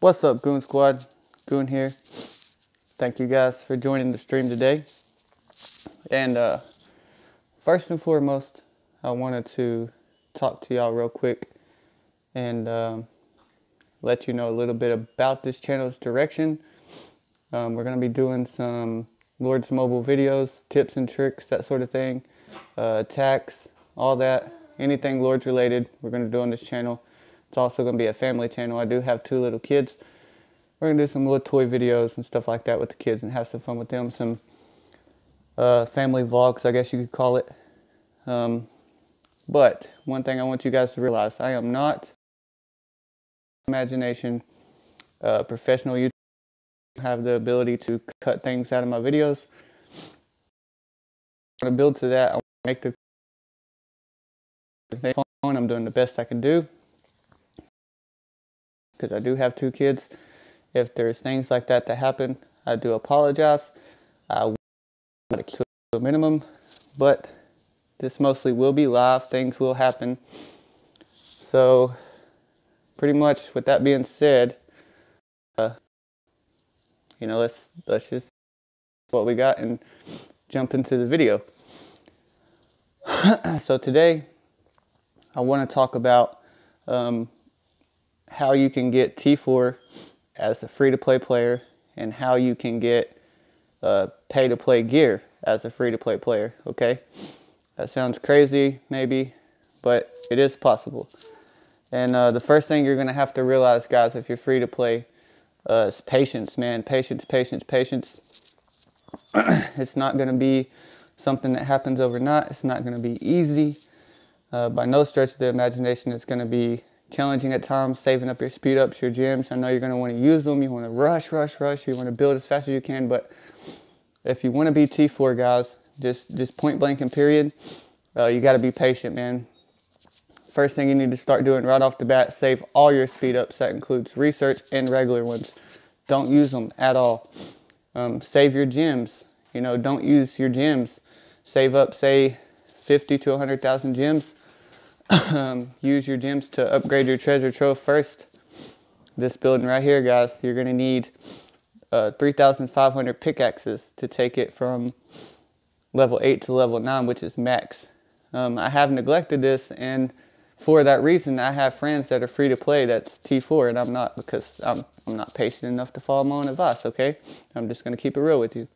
What's up, Goon Squad? Goon here. Thank you guys for joining the stream today. And first and foremost, I wanted to talk to y'all real quick and let you know a little bit about this channel's direction. We're going to be doing some Lords Mobile videos, tips and tricks, that sort of thing, attacks, all that, anything Lords related, we're going to do on this channel. It's also going to be a family channel. I do have 2 little kids. We're going to do some little toy videos and stuff like that with the kids and have some fun with them. Some family vlogs, I guess you could call it. But one thing I want you guys to realize, I am not imagination professional YouTuber. I have the ability to cut things out of my videos. I'm going to build to that. I want to make the fun. I'm doing the best I can do, because I do have 2 kids. If there's things like that happen, I do apologize. I will try to keep it to a minimum, but this mostly will be live. Things will happen. So pretty much with that being said, let's just what we got and jump into the video. So today I want to talk about how you can get T4 as a free-to-play player and how you can get pay-to-play gear as a free-to-play player. Okay, that sounds crazy maybe, but it is possible. And the first thing you're going to have to realize, guys, if you're free-to-play, is patience, man. Patience. It's not going to be something that happens overnight. It's not going to be easy. By no stretch of the imagination, it's going to be challenging at times, saving up your speed ups, your gems. I know you're going to want to use them. You want to rush. You want to build as fast as you can. But if you want to be T4, guys, just point blank and period, you got to be patient, man. First thing you need to start doing right off the bat, save all your speed ups. That includes research and regular ones. Don't use them at all. Save your gems. Don't use your gems. Save up, say, 50 to 100,000 gems. Use your gems to upgrade your treasure trove first. This building right here, guys, you're going to need 3,500 pickaxes to take it from level 8 to level 9, which is max. I have neglected this, and for that reason, I have friends that are free to play that's T4, and I'm not, because I'm not patient enough to follow my own advice, okay? I'm just going to keep it real with you.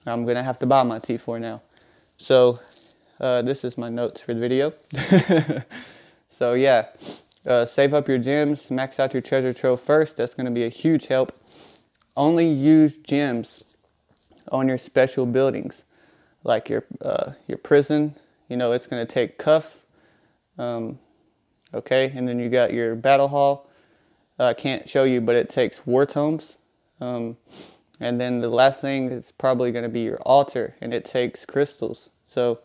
I'm going to have to buy my T4 now. So this is my notes for the video. So yeah, save up your gems, max out your treasure trove first. That's going to be a huge help. Only use gems on your special buildings, like your prison. It's going to take cuffs. Okay, and then you got your battle hall. I can't show you, but it takes war tomes. And then the last thing is probably going to be your altar, and it takes crystals. So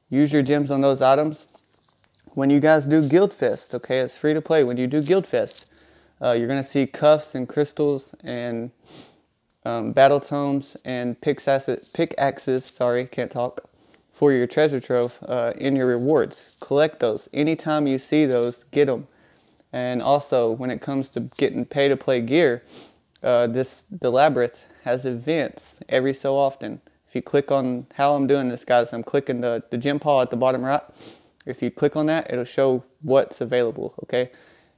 use your gems on those items. When you guys do Guild Fest, okay, it's free to play. When you do Guild Fest, you're going to see cuffs and crystals and battle tomes and pickaxes, sorry, can't talk, for your treasure trove in your rewards. Collect those. Anytime you see those, get them. And also, when it comes to getting pay-to-play gear, the Labyrinth has events every so often. If you click on how I'm doing this, guys, I'm clicking the gem pile at the bottom right. If you click on that, it'll show what's available, okay?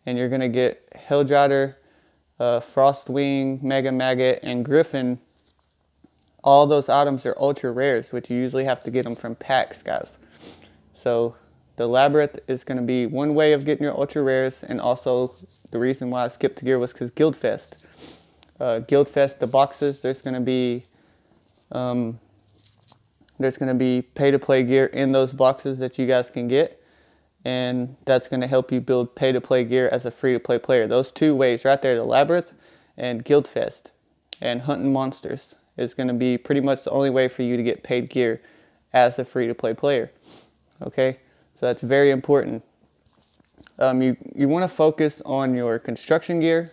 And you're going to get Helldrider, Frostwing, Mega Maggot, and Griffin. All those items are ultra rares, which you usually have to get them from packs, guys. So the Labyrinth is going to be one way of getting your ultra rares, and also the reason why I skipped the gear was because Guild Fest. Guild Fest, the boxes, there's going to be pay-to-play gear in those boxes that you guys can get, and that's going to help you build pay-to-play gear as a free-to-play player. Those 2 ways right there, the Labyrinth and Guild Fest, and hunting monsters, is going to be pretty much the only way for you to get paid gear as a free-to-play player. Okay, so that's very important. You want to focus on your construction gear,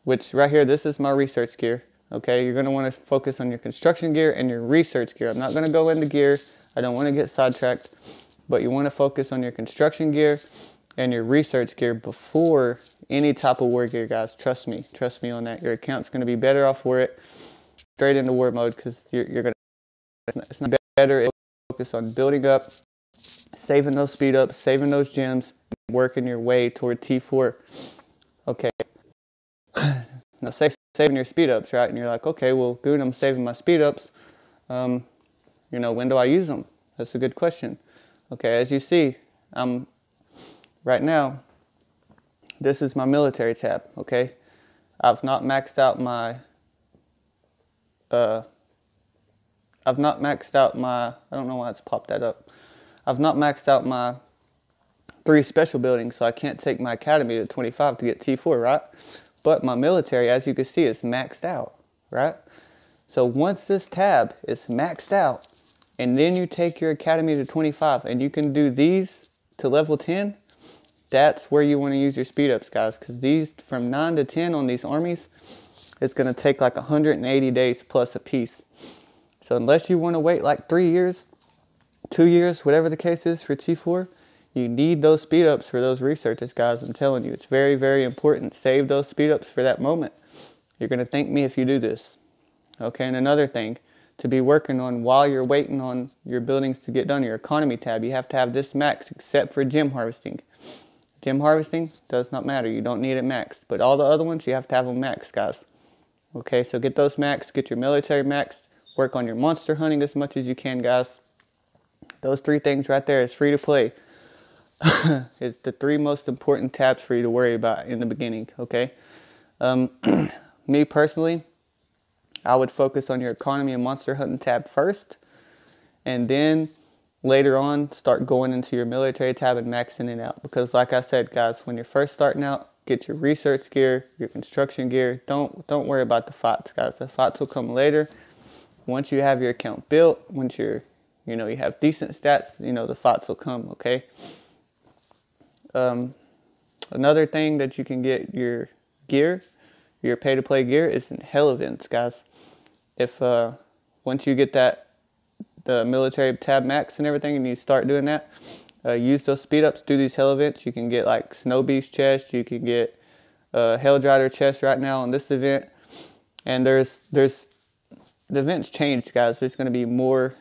which right here, this is my research gear. Okay, you're going to want to focus on your construction gear and your research gear. I'm not going to go into gear. I don't want to get sidetracked. But you want to focus on your construction gear and your research gear before any type of war gear, guys. Trust me on that. Your account's going to be better off for it. Straight into war mode, because you're going to, it's not better. Focus on building up, saving those speed ups, saving those gems, working your way toward T4. Okay. Now saving your speed ups, right? And you're like, okay, well, Goon, I'm saving my speed ups. You know, when do I use them? That's a good question. Okay, as you see, right now, this is my military tab, okay? I've not maxed out my, I don't know why it's popped that up. I've not maxed out my 3 special buildings, so I can't take my academy to 25 to get T4, right? But my military, as you can see, is maxed out, right? So once this tab is maxed out, and then you take your academy to 25, and you can do these to level 10, that's where you want to use your speed ups, guys, because these from 9 to 10 on these armies, it's going to take like 180 days plus a piece. So unless you want to wait like 3 years, 2 years, whatever the case is for T4, you need those speed ups for those researches, guys. I'm telling you, it's very, very important. Save those speed ups for that moment. You're going to thank me if you do this. Okay, and another thing to be working on while you're waiting on your buildings to get done, your economy tab, you have to have this max except for gem harvesting. Gem harvesting does not matter. You don't need it maxed. But all the other ones, you have to have them maxed, guys. Okay, so get those maxed. Get your military maxed. Work on your monster hunting as much as you can, guys. Those 3 things right there is free to play. It's the 3 most important tabs for you to worry about in the beginning, okay? Me personally, I would focus on your economy and monster hunting tab first, and then later on start going into your military tab and maxing it out. Because like I said, guys, when you're first starting out, get your research gear, your construction gear. Don't worry about the fights, guys. The fights will come later. Once you have your account built, once you have decent stats, the fights will come, okay? Another thing that you can get your gear, your pay-to-play gear, is in hell events, guys. If once you get the military tab max and everything, and you start doing that, use those speed ups, do these hell events. You can get like Snow Beast chest, you can get Hellrider chest right now on this event, and there's the events changed, guys. There's going to be more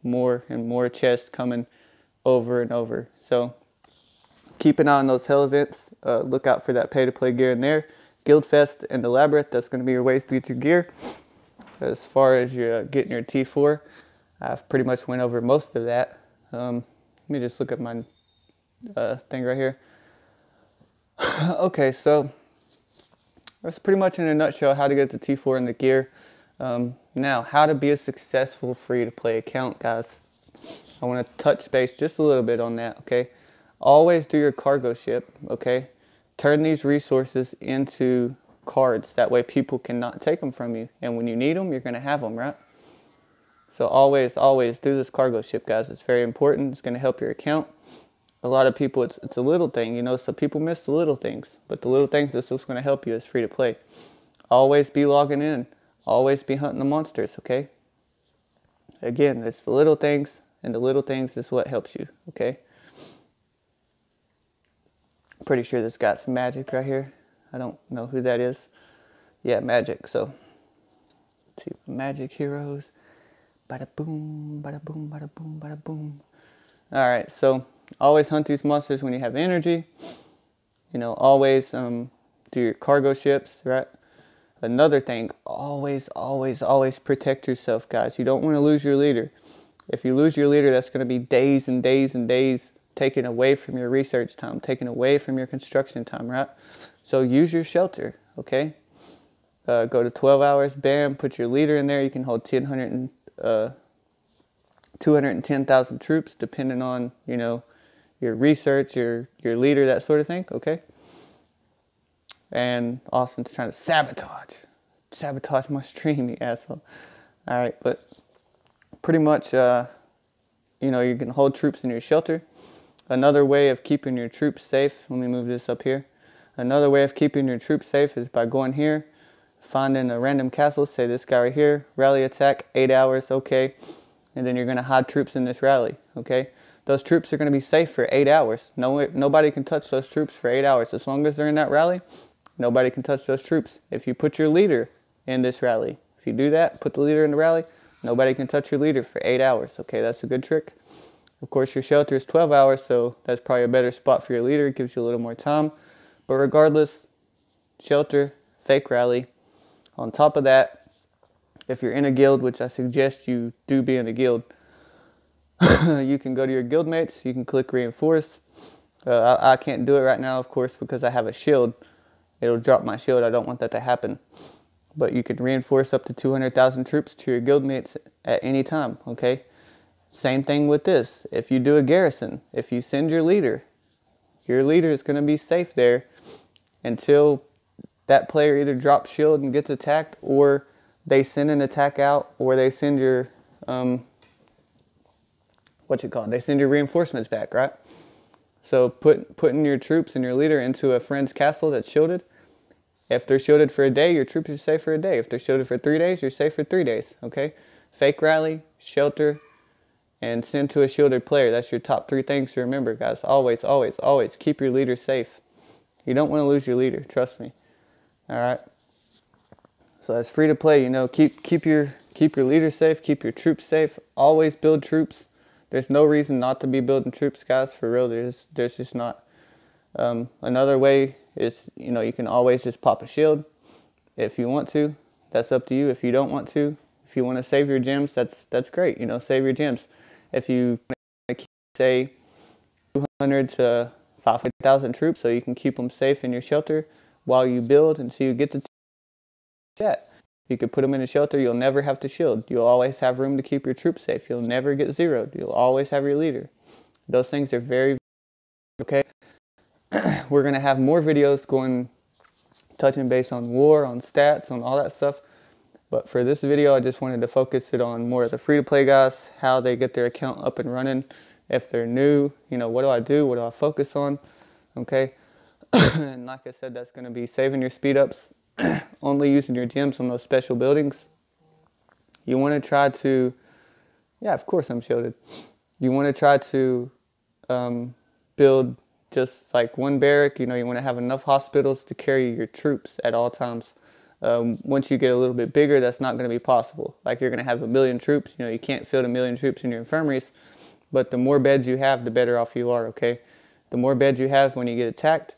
and more chests coming over and over. So keep an eye on those hell events. Look out for that pay-to-play gear in there. Guildfest and the Labyrinth, that's going to be your ways to get your gear. As far as your getting your T4, I've pretty much went over most of that. Let me just look at my thing right here. Okay, so that's pretty much in a nutshell how to get the T4 and the gear. Now, how to be a successful free-to-play account, guys. I want to touch base just a little bit on that, okay? Always do your cargo ship, okay? Turn these resources into cards. That way people cannot take them from you. And when you need them, you're going to have them, right? So always do this cargo ship, guys. It's very important. It's going to help your account. A lot of people, it's a little thing, so people miss the little things. But the little things, this is what's going to help you as free to play. Always be logging in. Always be hunting the monsters, okay? Again, it's the little things, and the little things is what helps you, okay? Pretty sure this got some magic right here. I don't know who that is. Yeah, magic. So, let's see. Magic heroes. Bada boom, bada boom, bada boom, bada boom. Alright, so always hunt these monsters when you have energy. Always do your cargo ships, right? Another thing, always protect yourself, guys. You don't want to lose your leader. If you lose your leader, that's going to be days and days and days taken away from your research time, taken away from your construction time, right? So use your shelter, okay? Go to 12 hours, bam, put your leader in there. You can hold 210,000 troops, depending on, your research, your leader, that sort of thing, okay? And Austin's trying to sabotage my stream, you asshole. Alright, but pretty much, you can hold troops in your shelter. Another way of keeping your troops safe, let me move this up here. Another way of keeping your troops safe is by going here, finding a random castle, say this guy right here, rally attack, 8 hours, okay. And then you're going to hide troops in this rally, okay. those troops are going to be safe for 8 hours. Nobody can touch those troops for 8 hours. As long as they're in that rally, nobody can touch those troops. If you put your leader in this rally, if you do that, put the leader in the rally, nobody can touch your leader for 8 hours. Okay, that's a good trick. Of course, your shelter is 12 hours, so that's probably a better spot for your leader. It gives you a little more time. But regardless, shelter, fake rally. On top of that, if you're in a guild, which I suggest you do be in a guild, you can go to your guild mates. You can click reinforce. I can't do it right now, of course, because I have a shield. It'll drop my shield. I don't want that to happen. But you can reinforce up to 200,000 troops to your guild mates at any time, okay? Same thing with this. If you do a garrison, if you send your leader is going to be safe there until that player either drops shield and gets attacked, or they send an attack out, or they send your, they send your reinforcements back, right? So putting your troops and your leader into a friend's castle that's shielded. If they're shielded for a day, your troops are safe for a day. If they're shielded for 3 days, you're safe for 3 days, okay? Fake rally, shelter, and send to a shielded player. That's your top 3 things to remember, guys. Always, always, always keep your leader safe. You don't want to lose your leader, trust me. All right. So it's free to play. You know, keep your leader safe, keep your troops safe. Always build troops. There's no reason not to be building troops, guys. For real, there's just not. Another way is, you know, you can always just pop a shield if you want to. That's up to you. If you don't want to, if you want to save your gems, that's great. You know, save your gems. If you say 200 to 500,000 troops, so you can keep them safe in your shelter while you build until you get to that. You could put them in a shelter. You'll never have to shield. You'll always have room to keep your troops safe. You'll never get zeroed. You'll always have your leader. Those things are very okay. We're gonna have more videos touching base on war, on stats, on all that stuff. But for this video, I just wanted to focus it on more of the free-to-play guys, how they get their account up and running. If they're new, you know, what do I do? What do I focus on? Okay. And like I said, that's going to be saving your speed ups, only using your gems on those special buildings. You want to try to, yeah, of course I'm shielded. You want to try to build just like one barrack. You know, you want to have enough hospitals to carry your troops at all times. Once you get a little bit bigger, that's not going to be possible. Like, you're going to have 1 million troops. You know, you can't field 1 million troops in your infirmaries. But the more beds you have, the better off you are, okay? The more beds you have when you get attacked,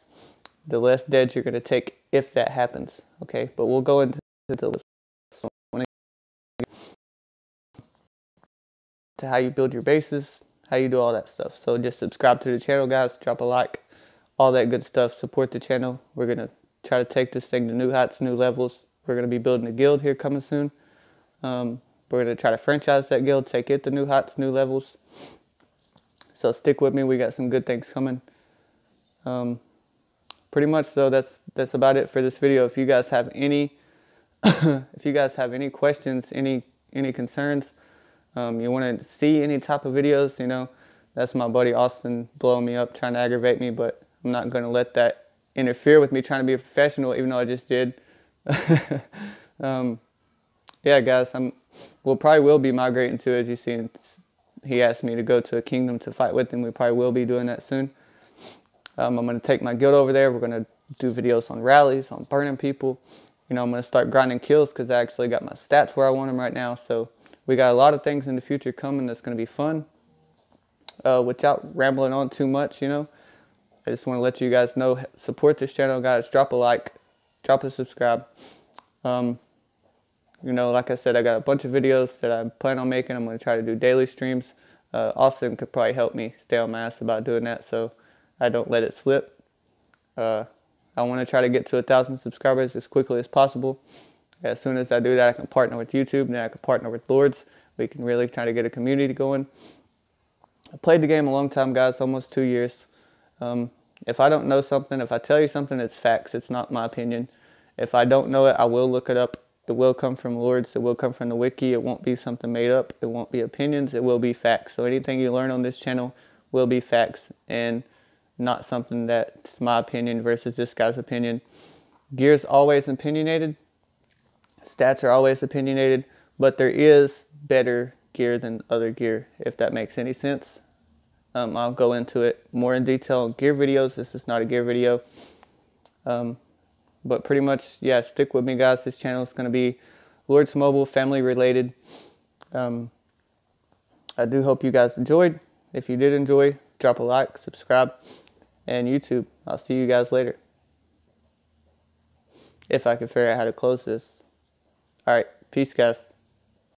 the less deads you're going to take if that happens, okay? But we'll go into the list. To how you build your bases, how you do all that stuff. So just subscribe to the channel, guys. Drop a like, all that good stuff. Support the channel. We're going to try to take this thing to new heights, new levels. We're going to be building a guild here coming soon. We're going to try to franchise that guild, take it to new heights, new levels. So stick with me. We got some good things coming. Pretty much, so that's about it for this video. If you guys have any questions, any concerns, you want to see any type of videos, you know, that's my buddy Austin blowing me up, trying to aggravate me, but I'm not going to let that interfere with me trying to be a professional, even though I just did. Yeah, guys, we'll probably be migrating to, as you see, he asked me to go to a kingdom to fight with him. We probably will be doing that soon. I'm going to take my guild over there. We're going to do videos on rallies, on burning people. You know, I'm going to start grinding kills because I actually got my stats where I want them right now. So we got a lot of things in the future coming that's going to be fun. Without rambling on too much, you know, I just want to let you guys know, support this channel, guys. Drop a like, drop a subscribe. You know, like I said, I got a bunch of videos that I plan on making. I'm going to try to do daily streams. Austin could probably help me stay on my ass about doing that, so I don't let it slip. I want to try to get to 1,000 subscribers as quickly as possible. As soon as I do that, I can partner with YouTube, and then I can partner with Lords. We can really try to get a community going. I played the game a long time, guys, almost 2 years. If I don't know something, if I tell you something, it's facts. It's not my opinion. If I don't know it, I will look it up. It will come from Lords. It will come from the wiki. It won't be something made up. It won't be opinions. It will be facts. So anything you learn on this channel will be facts and not something that's my opinion versus this guy's opinion. Gear's always opinionated. Stats are always opinionated. But there is better gear than other gear, if that makes any sense. I'll go into it more in detail in gear videos. This is not a gear video. But pretty much, yeah, stick with me, guys. This channel is going to be Lords Mobile, family related. I do hope you guys enjoyed. If you did enjoy, drop a like, subscribe, and YouTube. I'll see you guys later. If I can figure out how to close this. Alright, peace, guys.